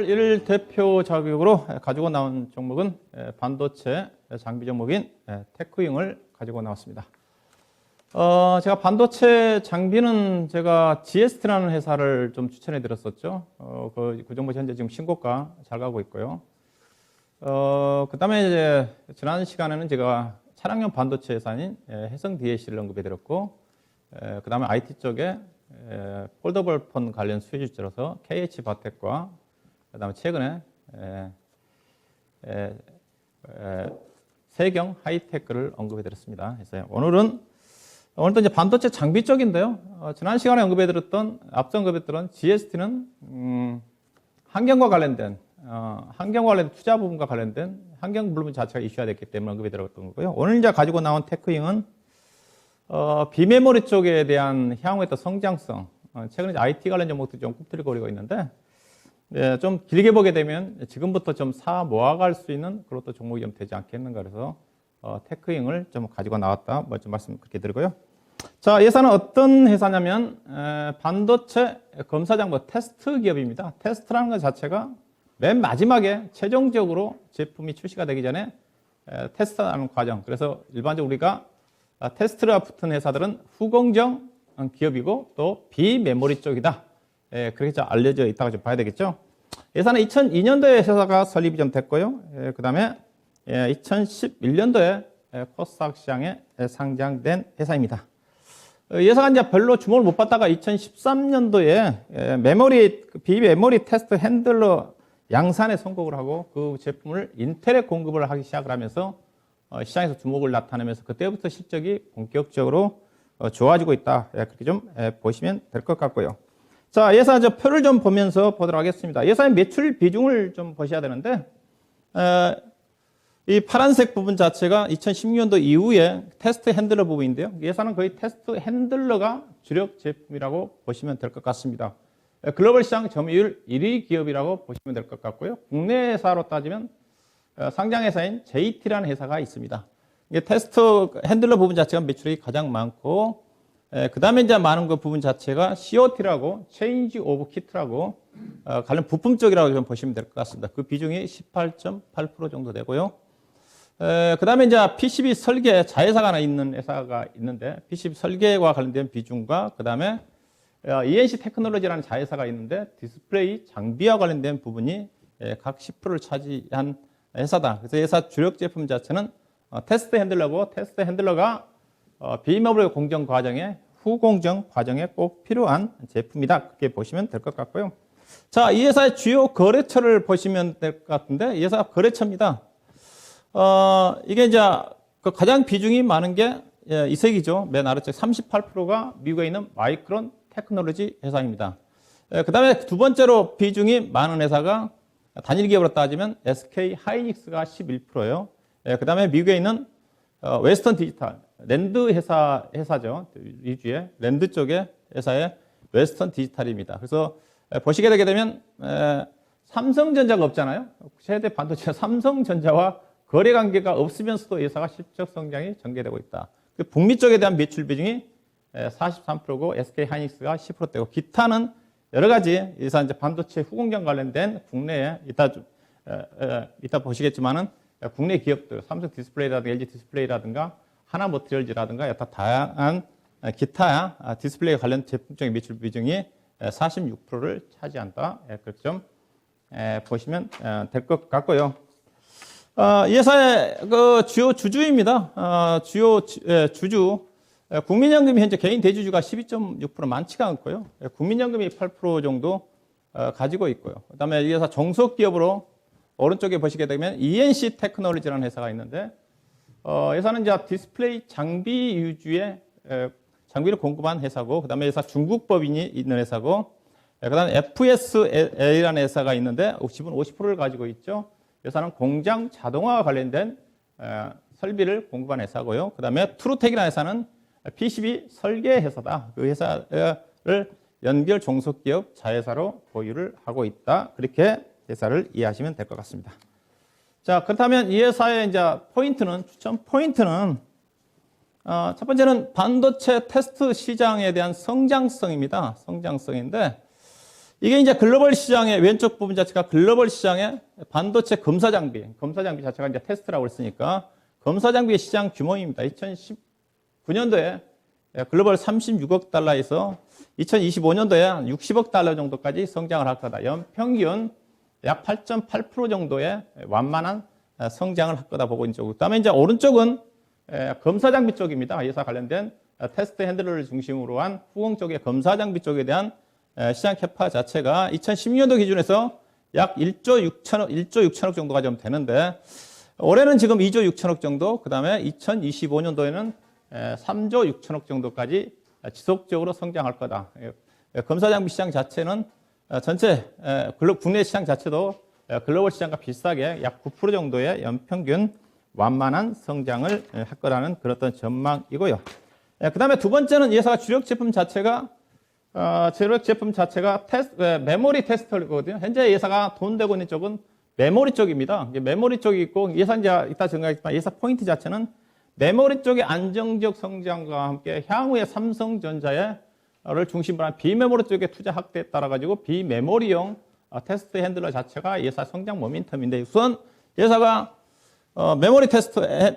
1 대표 자격으로 가지고 나온 종목은 반도체 장비 종목인 테크윙을 가지고 나왔습니다. 제가 반도체 장비는 제가 GST라는 회사를 좀 추천해 드렸었죠. 그 종목 현재 지금 신고가 잘 가고 있고요. 그 다음에 이제 지난 시간에는 제가 차량용 반도체 회사인 해성 DAC를 언급해 드렸고, 그 다음에 IT 쪽에 폴더블 폰 관련 수혜주로서 KH 바텍과 그 다음에 최근에 세경 하이테크를 언급해 드렸습니다. 그래서 오늘도 이제 반도체 장비 쪽인데요. 지난 시간에 언급해 드렸던, 앞서 언급해 드렸던 GST는 환경과 관련된 투자 부분과 관련된 환경 부분 자체가 이슈가 됐기 때문에 언급해 드렸던 거고요. 오늘 이제 가지고 나온 테크윙은 비메모리 쪽에 대한 향후의 또 성장성, 최근에 IT 관련 종목들이 좀 꿈틀거리고 있는데, 좀 길게 보게 되면 지금부터 좀 사 모아갈 수 있는 그런 또 종목이 좀 되지 않겠는가, 그래서 테크윙을 좀 가지고 나왔다, 좀 말씀 그렇게 드리고요. 자, 이 회사는 어떤 회사냐면 반도체 검사장부 테스트 기업입니다. 테스트라는 것 자체가 맨 마지막에 최종적으로 제품이 출시가 되기 전에 테스트하는 과정. 그래서 일반적으로 우리가 테스트가 붙은 회사들은 후공정 기업이고 또 비메모리 쪽이다. 그렇게 좀 알려져 있다고 좀 봐야 되겠죠. 회사는 2002년도에 회사가 설립이 좀 됐고요. 그 다음에 2011년도에 코스닥 시장에 상장된 회사입니다. 회사가 이제 별로 주목을 못 받다가 2013년도에 비메모리 테스트 핸들러 양산에 성공을 하고 그 제품을 인텔에 공급을 하기 시작을 하면서 시장에서 주목을 나타내면서 그때부터 실적이 본격적으로 좋아지고 있다. 그렇게 좀 보시면 될 것 같고요. 자, 회사 저 표를 좀 보면서 보도록 하겠습니다. 회사의 매출 비중을 좀 보셔야 되는데, 이 파란색 부분 자체가 2016년도 이후에 테스트 핸들러 부분인데요. 회사는 거의 테스트 핸들러가 주력 제품이라고 보시면 될 것 같습니다. 글로벌 시장 점유율 1위 기업이라고 보시면 될 것 같고요. 국내 회사로 따지면 상장회사인 JT라는 회사가 있습니다. 이게 테스트 핸들러 부분 자체가 매출이 가장 많고, 그 다음에 이제 많은 그 부분 자체가 COT라고, Change of Kit라고, 관련 부품 쪽이라고 좀 보시면 될 것 같습니다. 그 비중이 18.8% 정도 되고요. 그 다음에 이제 PCB 설계 자회사가 하나 있는 회사가 있는데, PCB 설계와 관련된 비중과, 그 다음에 ENC 테크놀로지라는 자회사가 있는데, 디스플레이 장비와 관련된 부분이 각 10%를 차지한 회사다. 그래서 회사 주력 제품 자체는 테스트 핸들러고, 테스트 핸들러가 비메모리 공정 과정에, 후공정 과정에 꼭 필요한 제품이다. 그렇게 보시면 될 것 같고요. 자, 이 회사의 주요 거래처를 보시면 될 것 같은데, 이 회사 거래처입니다. 이게 이제 그 가장 비중이 많은 게 이색이죠. 맨 아래쪽 38%가 미국에 있는 마이크론 테크놀로지 회사입니다. 그 다음에 두 번째로 비중이 많은 회사가 단일 기업으로 따지면 SK 하이닉스가 11%예요. 그 다음에 미국에 있는 웨스턴 디지털, 랜드 회사죠. 위주의 랜드 쪽의 회사의 웨스턴 디지털입니다. 그래서 보시게 되게 되면 삼성전자가 없잖아요. 세대 반도체 삼성전자와 거래 관계가 없으면서도 회사가 실적 성장이 전개되고 있다. 북미 쪽에 대한 매출 비중이 43%고 SK 하이닉스가 10%대고, 기타는 여러 가지 회사 이제 반도체 후공정 관련된 국내에 이따 보시겠지만은 국내 기업들, 삼성 디스플레이라든가 LG 디스플레이라든가 하나 머티리얼즈라든가 여타 다양한 기타 디스플레이 관련 제품적인 매출 비중이 46%를 차지한다. 그렇게 좀 보시면 될 것 같고요. 이 회사의 그 주요 주주입니다. 주주. 국민연금이 현재 개인 대주주가 12.6% 많지가 않고요. 국민연금이 8% 정도 가지고 있고요. 그 다음에 이 회사 종속기업으로 오른쪽에 보시게 되면 ENC 테크놀로지라는 회사가 있는데, 회사는 이제 디스플레이 장비 위주의 장비를 공급한 회사고, 그 다음에 회사 중국 법인이 있는 회사고, 그 다음에 FSL이라는 회사가 있는데 지분 50%를 가지고 있죠. 회사는 공장 자동화와 관련된 설비를 공급한 회사고요. 그 다음에 트루텍이라는 회사는 PCB 설계 회사다. 그 회사를 연결 종속기업 자회사로 보유를 하고 있다. 그렇게 회사를 이해하시면 될 것 같습니다. 자, 그렇다면 이 회사의 이제 추천 포인트는, 첫 번째는 반도체 테스트 시장에 대한 성장성입니다. 성장성인데, 이게 이제 글로벌 시장의 왼쪽 부분 자체가 글로벌 시장의 반도체 검사 장비 자체가 이제 테스트라고 했으니까 검사 장비의 시장 규모입니다. 2019년도에 글로벌 36억 달러에서 2025년도에 60억 달러 정도까지 성장을 할 거다. 연평균 약 8.8% 정도의 완만한 성장을 할 거다 보고 있죠. 그다음에 이제 오른쪽은 검사 장비 쪽입니다. 회사 관련된 테스트 핸들러를 중심으로 한 후공 쪽의 검사 장비 쪽에 대한 시장 캐파 자체가 2010년도 기준에서 약 1조 6천억 정도가 좀 되는데 올해는 지금 2조 6천억 정도, 그 다음에 2025년도에는 3조 6천억 정도까지 지속적으로 성장할 거다. 검사 장비 시장 자체는 전체 국내 시장 자체도 글로벌 시장과 비슷하게 약 9% 정도의 연평균 완만한 성장을 할 거라는 그런 어떤 전망이고요. 그 다음에 두 번째는 이 회사가 주력 제품 자체가 메모리 테스터거든요. 현재 예사가 돈되고 있는 쪽은 메모리 쪽입니다. 메모리 쪽이 있고 예사 이제 이따 정하겠지만 예사 포인트 자체는 메모리 쪽의 안정적 성장과 함께 향후에 삼성전자를 중심으로 한 비메모리 쪽의 투자 확대에 따라 가지고 비메모리용 테스트 핸들러 자체가 예사 성장 모멘텀인데 우선 예사가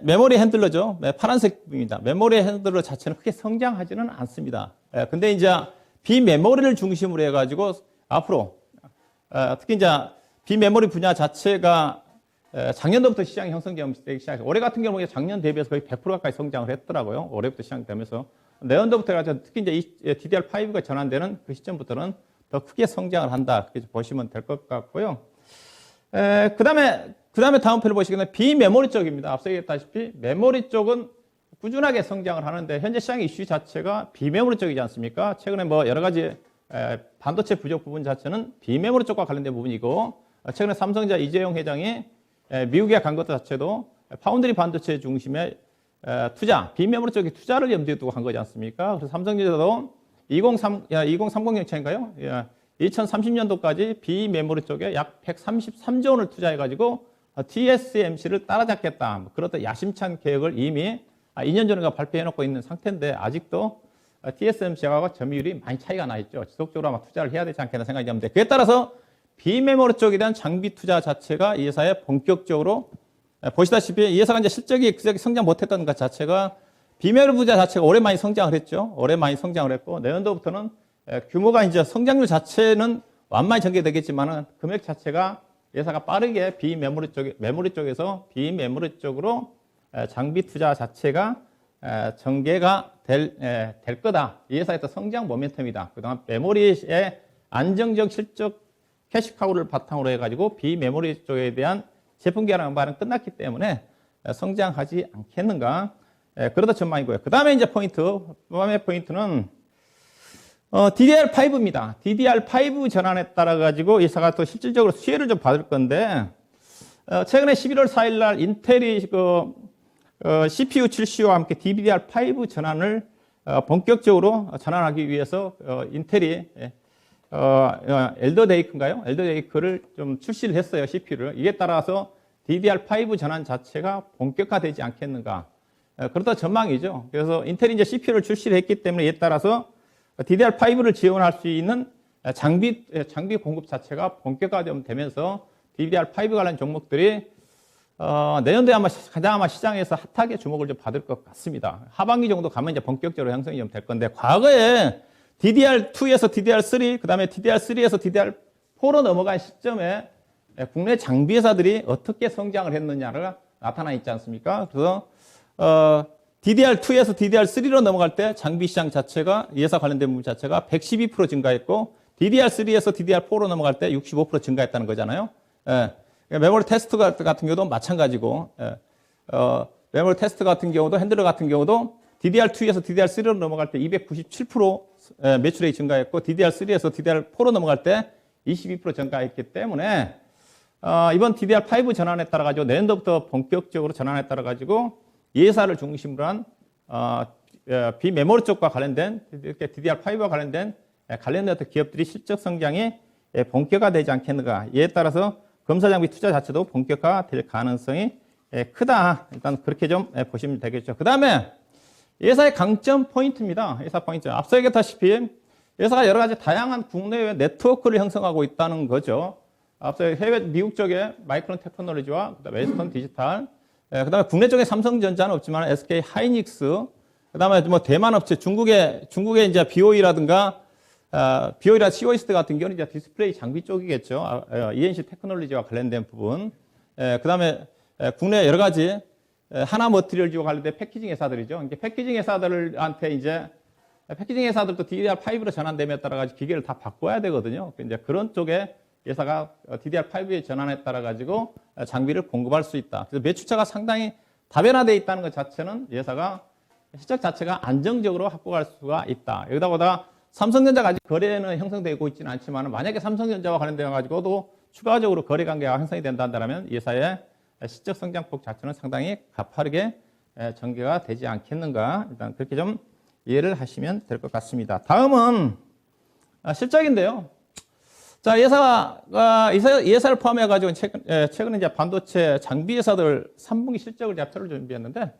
메모리 핸들러죠. 파란색입니다. 메모리 핸들러 자체는 크게 성장하지는 않습니다. 근데 이제 비메모리를 중심으로 해가지고 앞으로 특히 이제 비메모리 분야 자체가 작년부터 시장이 형성되기 시작해서 올해 같은 경우에 작년 대비해서 거의 100% 가까이 성장을 했더라고요. 올해부터 시작되면서 내년도부터 해가지고 특히 이제 DDR5가 전환되는 그 시점부터는 더 크게 성장을 한다. 그렇게 보시면 될 것 같고요. 그다음에 다음 편을 보시게 되면 비메모리 쪽입니다. 앞서 얘기했다시피 메모리 쪽은 꾸준하게 성장을 하는데 현재 시장의 이슈 자체가 비메모리 쪽이지 않습니까? 최근에 뭐 여러 가지 반도체 부족 부분 자체는 비메모리 쪽과 관련된 부분이고 최근에 삼성전자 이재용 회장이 미국에 간 것 자체도 파운드리 반도체 중심의 비메모리 쪽에 투자를 염두에 두고 간 거지 않습니까? 그래서 삼성전자도 2030년차인가요? 2030년도까지 비메모리 쪽에 약 133조 원을 투자해가지고 TSMC를 따라잡겠다. 그렇다 야심찬 계획을 이미 2년 전에 발표해놓고 있는 상태인데 아직도 TSMC하고 점유율이 많이 차이가 나 있죠. 지속적으로 아마 투자를 해야 되지 않겠나 생각이 드는데 그에 따라서 비메모리 쪽에 대한 장비 투자 자체가 이 회사에 본격적으로 보시다시피 이 회사가 이제 실적이 그렇게 성장 못했던 것 자체가 비메모리 투자 자체가 올해 많이 성장을 했죠. 올해 많이 성장을 했고 내년도부터는 규모가 이제 성장률 자체는 완만히 전개되겠지만은 금액 자체가 회사가 빠르게 메모리 쪽에서 비메모리 쪽으로 장비 투자 자체가 전개가 될 거다. 이 회사의 성장 모멘텀이다. 그동안 메모리의 안정적 실적 캐시카우를 바탕으로 해가지고 비메모리 쪽에 대한 제품 개발 발은 끝났기 때문에 성장하지 않겠는가. 그러다 전망이고요. 그 다음에 이제 포인트는 DDR5입니다. DDR5 전환에 따라 가지고 이 회사가 또 실질적으로 수혜를 좀 받을 건데 최근에 11월 4일 날 인텔이 CPU 출시와 함께 DDR5 전환을 본격적으로 전환하기 위해서 인텔이 엘더데이크인가요? 엘더데이크를 좀 출시를 했어요. CPU를. 이에 따라서 DDR5 전환 자체가 본격화되지 않겠는가. 그렇다 전망이죠. 그래서 인텔이 이제 CPU를 출시를 했기 때문에 이에 따라서 DDR5를 지원할 수 있는 장비 공급 자체가 본격화되면서 DDR5 관련 종목들이 내년도에 가장 아마 시장에서 핫하게 주목을 좀 받을 것 같습니다. 하반기 정도 가면 이제 본격적으로 형성이 좀 될 건데 과거에 DDR2에서 DDR3, 그 다음에 DDR3에서 DDR4로 넘어간 시점에 국내 장비 회사들이 어떻게 성장을 했느냐가 나타나 있지 않습니까? 그래서 DDR2에서 DDR3로 넘어갈 때 장비 시장 자체가 예사 관련된 부분 자체가 112% 증가했고 DDR3에서 DDR4로 넘어갈 때 65% 증가했다는 거잖아요. 메모리 테스트 같은 경우도 마찬가지고 메모리 테스트 같은 경우도 핸들러 같은 경우도 DDR2에서 DDR3로 넘어갈 때 297% 매출액이 증가했고 DDR3에서 DDR4로 넘어갈 때 22% 증가했기 때문에 이번 DDR5 전환에 따라 가지고 내년도부터 본격적으로 전환에 따라 가지고 예사를 중심으로 한 비메모리 쪽과 관련된 이렇게 DDR5와 관련된 기업들이 실적 성장이 본격화되지 않겠는가. 이에 따라서 검사장비 투자 자체도 본격화될 가능성이 크다. 일단 그렇게 좀 보시면 되겠죠. 그 다음에 회사의 강점 포인트입니다. 회사 포인트. 앞서 얘기했다시피 회사가 여러 가지 다양한 국내외 네트워크를 형성하고 있다는 거죠. 앞서 해외 미국 쪽에 마이크론 테크놀로지와 그다음에 웨스턴 디지털, 그다음에 국내 쪽에 삼성전자는 없지만 SK 하이닉스, 그다음에 뭐 대만 업체 중국의 이제 BOE라든가 BOE라 CO이스트 같은 경우는 이제 디스플레이 장비 쪽이겠죠. ENC 테크놀로지와 관련된 부분. 그다음에 국내 여러 가지 하나 머티리얼즈와 관련된 패키징 회사들이죠. 이제 패키징 회사들한테 이제 패키징 회사들도 DDR5로 전환됨에 따라 가지고 기계를 다 바꿔야 되거든요. 이제 그런 쪽에 회사가 DDR5에 전환에 따라 가지고 장비를 공급할 수 있다. 그래서 매출처가 상당히 다변화되어 있다는 것 자체는 회사가 실적 자체가 안정적으로 확보할 수가 있다. 여기다 보다 삼성전자가 아직 거래는 형성되고 있지는 않지만 만약에 삼성전자와 관련되어 가지고도 추가적으로 거래 관계가 형성이 된다면 이 회사의 실적 성장폭 자체는 상당히 가파르게 전개가 되지 않겠는가. 일단 그렇게 좀 이해를 하시면 될 것 같습니다. 다음은 실적인데요. 자, 이 회사를 포함해가지고 최근에 이제 반도체 장비 회사들 3분기 실적을 제가 표를 준비했는데,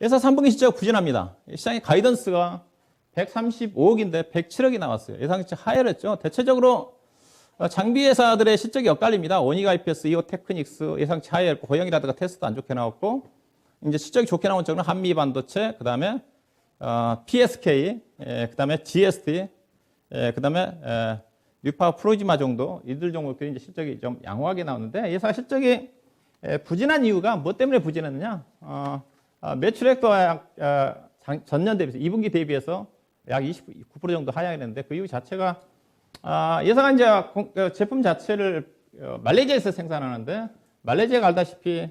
회사 3분기 실적 부진합니다. 시장의 가이던스가 135억인데 107억이 나왔어요. 예상치 하회했죠. 대체적으로 장비 회사들의 실적이 엇갈립니다. 원익 IPS, 이오 테크닉스 예상치 하회했고, 고영이라든가 테스트도 안 좋게 나왔고, 이제 실적이 좋게 나온 쪽은 한미 반도체, 그 다음에 PSK, 그 다음에 GST, 그 다음에 뉴파 프로지마 정도, 이들 종목들이 이제 실적이 좀 양호하게 나오는데, 회사 실적이 부진한 이유가 뭐 때문에 부진했느냐? 매출액도 전년 대비해서 2분기 대비해서 약 29% 정도 하향했는데, 그 이유 자체가 회사가 이제 제품 자체를 말레이시아에서 생산하는데, 말레이시아가 알다시피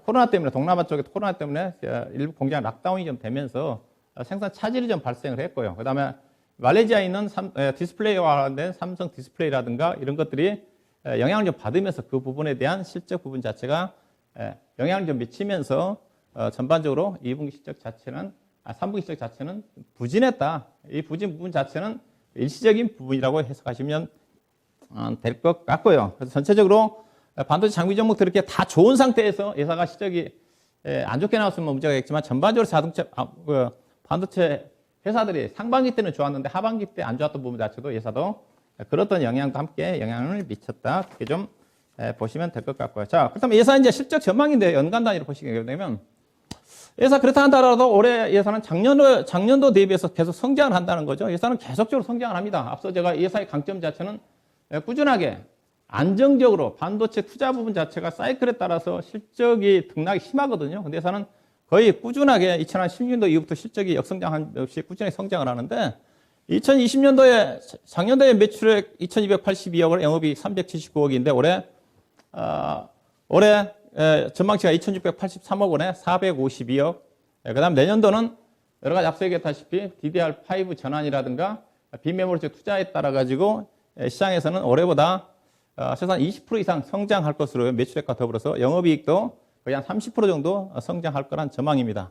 코로나 때문에, 동남아 쪽에 코로나 때문에 일부 공장 락다운이 좀 되면서 생산 차질이 좀 발생을 했고요. 그 다음에 말레이시아에 있는 디스플레이와 관련된 삼성 디스플레이라든가 이런 것들이 영향을 좀 받으면서 그 부분에 대한 실적 부분 자체가 영향을 좀 미치면서 전반적으로 2분기 실적 자체는, 3분기 실적 자체는 부진했다. 이 부진 부분 자체는 일시적인 부분이라고 해석하시면 될 것 같고요. 그래서 전체적으로 반도체 장비 종목들 이렇게 다 좋은 상태에서 회사가 실적이 안 좋게 나왔으면 문제가 있겠지만, 전반적으로 반도체 회사들이 상반기 때는 좋았는데 하반기 때 안 좋았던 부분 자체도 회사도 그렇던 영향도 함께 영향을 미쳤다. 그렇게 좀 보시면 될 것 같고요. 자, 그렇다면 회사 이제 실적 전망인데 연간 단위로 보시게 되면, 회사 그렇다 한다라도 올해 회사는 작년도 대비해서 계속 성장을 한다는 거죠. 회사는 계속적으로 성장을 합니다. 앞서 제가 회사의 강점 자체는 꾸준하게 안정적으로 반도체 투자 부분 자체가 사이클에 따라서 실적이 등락이 심하거든요. 근데 회사는 거의 꾸준하게 2010년도 이후부터 실적이 역성장 없이 꾸준히 성장을 하는데, 2020년도에 작년도에 매출액 2,282억을 영업이익 379억인데 올해 전망치가 2,683억 원에 452억. 그다음 내년도는 여러 가지 앞서 얘기했다시피 DDR5 전환이라든가 빈메모리 쪽 투자에 따라 가지고 시장에서는 올해보다 최소한 20% 이상 성장할 것으로 매출액과 더불어서 영업이익도 거의 한 30% 정도 성장할 거란 전망입니다.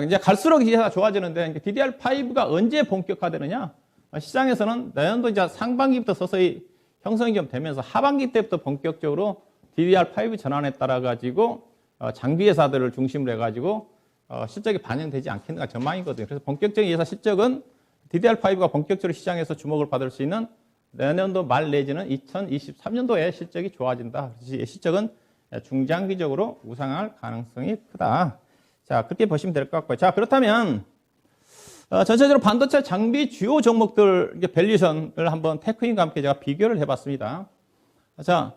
이제 갈수록 기회가 좋아지는데, DDR5가 언제 본격화되느냐? 시장에서는 내년도 이제 상반기부터 서서히 형성이 좀 되면서 하반기 때부터 본격적으로 DDR5 전환에 따라 가지고 장비 회사들을 중심으로 해가지고 실적이 반영되지 않겠는가 전망이거든요. 그래서 본격적인 회사 실적은 DDR5가 본격적으로 시장에서 주목을 받을 수 있는 내년도 말 내지는 2023년도에 실적이 좋아진다. 실적은 중장기적으로 우상할 가능성이 크다. 자, 그렇게 보시면 될 것 같고요. 자, 그렇다면 전체적으로 반도체 장비 주요 종목들 밸류에이션을 한번 테크닉과 함께 제가 비교를 해봤습니다. 자,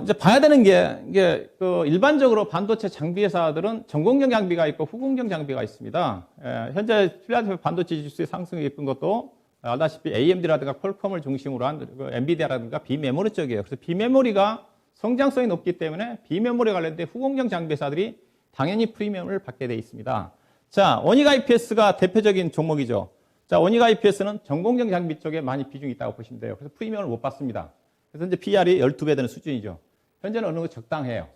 이제 봐야 되는 게 이게 일반적으로 반도체 장비 회사들은 전공정 장비가 있고 후공정 장비가 있습니다. 현재 필라델피아 반도체 지수의 상승이 이끈 것도 알다시피 AMD라든가 퀄컴을 중심으로 한 엔비디아라든가 비메모리 쪽이에요. 그래서 비메모리가 성장성이 높기 때문에 비메모리 관련된 후공정 장비 회사들이 당연히 프리미엄을 받게 되어 있습니다. 자, 원익 IPS가 대표적인 종목이죠. 자, 원익 IPS는 전공정 장비 쪽에 많이 비중이 있다고 보시면 돼요. 그래서 프리미엄을 못 받습니다. 그래서 이제 PR이 12배 되는 수준이죠. 현재는 어느 정도 적당해요.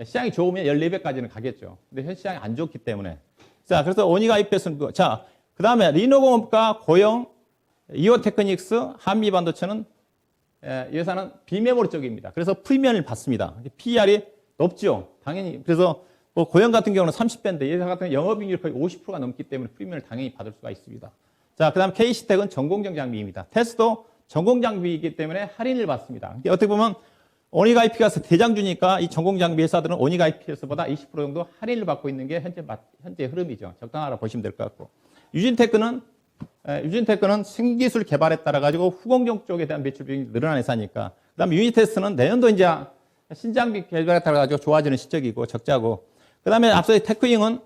시장이 좋으면 14배까지는 가겠죠. 근데 현 시장이 안 좋기 때문에. 자, 그래서 원익 IPS는 그 다음에 리노공업과 고영, 이오테크닉스, 한미반도체는 이 회사는 비메모리 쪽입니다. 그래서 프리미엄을 받습니다. PR이 높죠. 당연히. 그래서 고영 같은 경우는 30배인데 이 회사 같은 경우 영업이익률이 거의 50%가 넘기 때문에 프리미엄을 당연히 받을 수가 있습니다. 자, 그 다음 KC텍은 전공정 장비입니다. 테스도 전공 장비이기 때문에 할인을 받습니다. 어떻게 보면 오닉 IP가 대장주니까 이 전공 장비 회사들은 오닉 IPS보다 20% 정도 할인을 받고 있는 게 현재 흐름이죠. 적당하라 보시면 될 것 같고. 유진테크는 신기술 개발에 따라 가지고 후공정 쪽에 대한 매출 비중이 늘어난 회사니까. 그 다음에 유니테스트는 내년도 이제 신장비 개발에 따라 가지고 좋아지는 시적이고 적자고. 그 다음에 앞서 테크잉은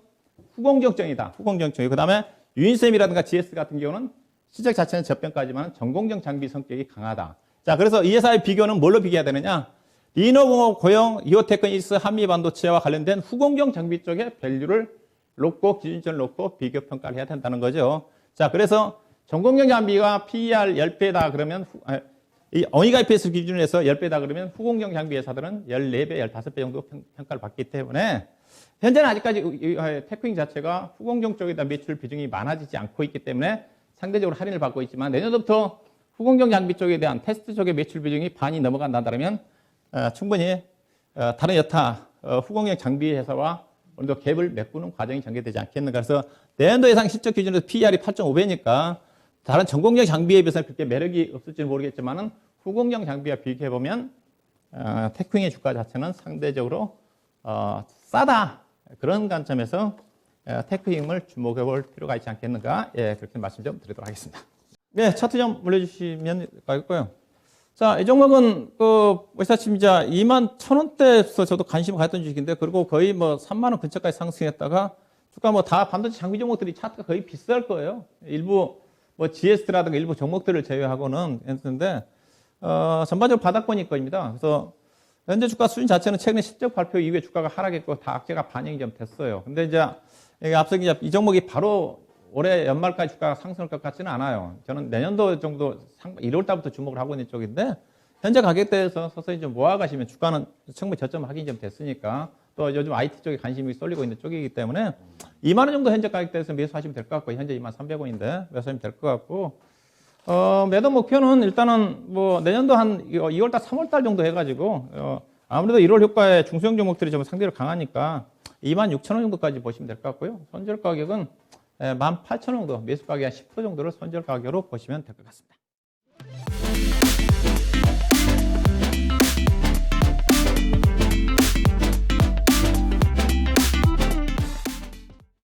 후공정적이다. 후공정적이고. 그 다음에 유인셈이라든가 GS 같은 경우는 시적 자체는 저평가지만 전공정 장비 성격이 강하다. 자, 그래서 이 회사의 비교는 뭘로 비교해야 되느냐? 리노공업, 고용, 이오테크니스, 한미반도체와 관련된 후공정 장비 쪽에 밸류를 놓고 기준점을 놓고 비교 평가를 해야 된다는 거죠. 자, 그래서 전공정 장비가 PER 10배다 그러면 이 오닉 IPS 기준으로 해서 10배다 그러면 후공정 장비 회사들은 14배, 15배 정도 평가를 받기 때문에 현재는 아직까지 테크잉 자체가 후공정 쪽에 대한 매출 비중이 많아지지 않고 있기 때문에 상대적으로 할인을 받고 있지만 내년부터 후공정 장비 쪽에 대한 테스트 쪽의 매출 비중이 반이 넘어간다면 충분히 다른 여타 후공정 장비 회사와 어느 정도 갭을 메꾸는 과정이 전개되지 않겠는가. 그래서 내년도 예상 실적 기준에서 PER이 8.5배니까 다른 전공정 장비에 비해서는 그렇게 매력이 없을지는 모르겠지만은 후공정 장비와 비교해보면 테크잉의 주가 자체는 상대적으로 싸다. 그런 관점에서 테크잉을 주목해 볼 필요가 있지 않겠는가. 예, 그렇게 말씀 좀 드리도록 하겠습니다. 네, 차트 좀 올려주시면 되겠고요. 자, 이 종목은 보시다시피 이제 21,000원대에서 저도 관심을 가졌던 주식인데, 그리고 거의 뭐 3만원 근처까지 상승했다가 주가 뭐 다 반도체 장비 종목들이 차트가 거의 비쌀 거예요. 일부 뭐 GS라든가 일부 종목들을 제외하고는 했는데 전반적으로 바닥권일 겁니다. 그래서 현재 주가 수준 자체는 최근에 실적 발표 이후에 주가가 하락했고 다 악재가 반영이 좀 됐어요. 근데 이제 앞서 이제 이 종목이 바로 올해 연말까지 주가가 상승할 것 같지는 않아요. 저는 내년도 정도 1월 달부터 주목을 하고 있는 쪽인데 현재 가격대에서 서서히 좀 모아가시면 주가는 충분히 저점 확인이 좀 됐으니까 또 요즘 IT 쪽에 관심이 쏠리고 있는 쪽이기 때문에 2만 원 정도 현재 가격대에서 매수하시면 될 것 같고 현재 23,300원인데 매수하시면 될 것 같고 매도 목표는 일단은 뭐 내년도 한 2월 달, 3월 달 정도 해가지고 아무래도 1월 효과에 중소형 종목들이 좀 상대로 강하니까 26,000원 정도까지 보시면 될 것 같고요. 손절 가격은 18,000원 정도, 매수 가격 한 10% 정도를 손절 가격으로 보시면 될 것 같습니다.